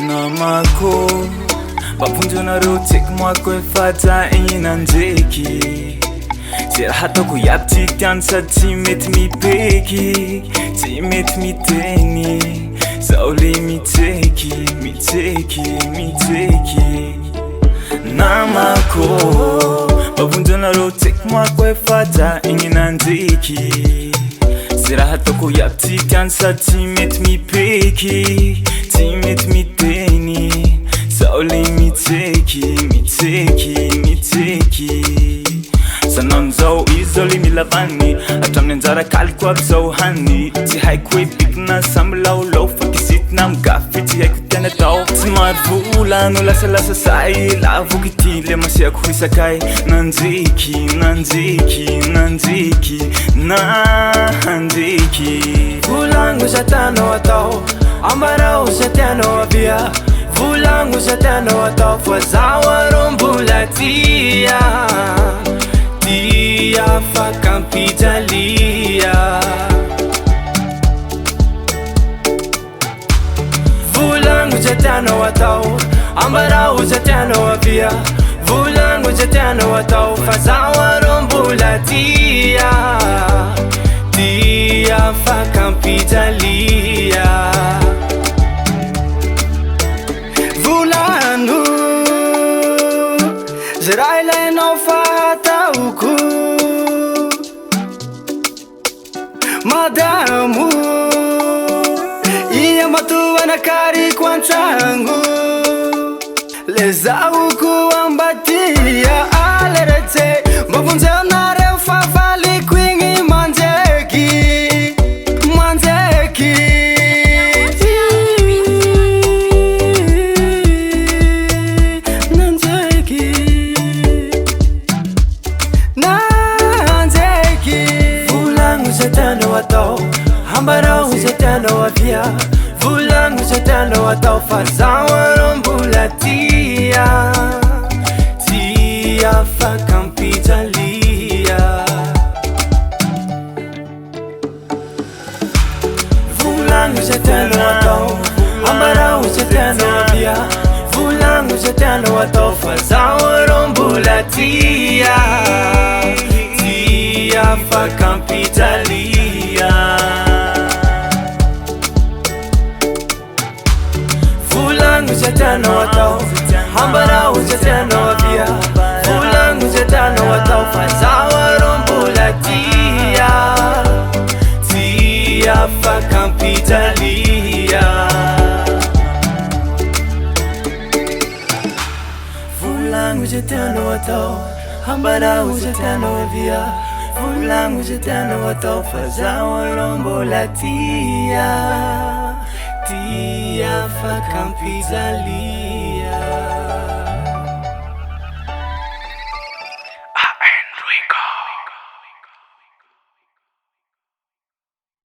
namako mbaponjonareo tseky moako efa tainanjeky ze raha ataoko iaby tsy tiany sady tsy mety mipeky tsy mety miteny zaho le mitseky namako mbaponjonareo tseky moako efa tainanjeky ze raha ataoko iaby tsy tiany sady tsy mety mipeky tsy mety miteny zaho le mitseky sanano zao izy zao le mila vanny hatraminy anjara kaliko aby zao hany tsy haiko hoe bikina samby laolao fa kisitina migafy tsy haiko tiana atao tsy maro vola no lasalasa say lavoky ty le masiako hisakay nanjeky volagno za tianao atao ambarao za tianao avia volagno za tianao atao fa zaho arô mbola tia fakampijalia volagno za tianao atao ambarao za tianao avia volagno za tianao atao fa zaho arô mbola tia fakampijalia volagno ze raha ilainao fataoko madamo ia matoana kariko antragno le zahoko ambatia aleretse mbavonjeonareo favaliko igny manjeky volagno za tianao atao ambarao za tianao avia volagno za tianao atao fa zaho arô mbola tia fakampijalia volagno za tianao atao ambarao za tianao avia volagno za tianao atao fa zaho arô mbola tia fakampijalia volagno za tianao atao ambarao za tianao avia volagno za tianao atao fa zaho arô mbola tia fakampijalia volagno za tianao atao ambarao za tianao avia volagno za tianao atao fa zaho arô mbola tia fakampijalia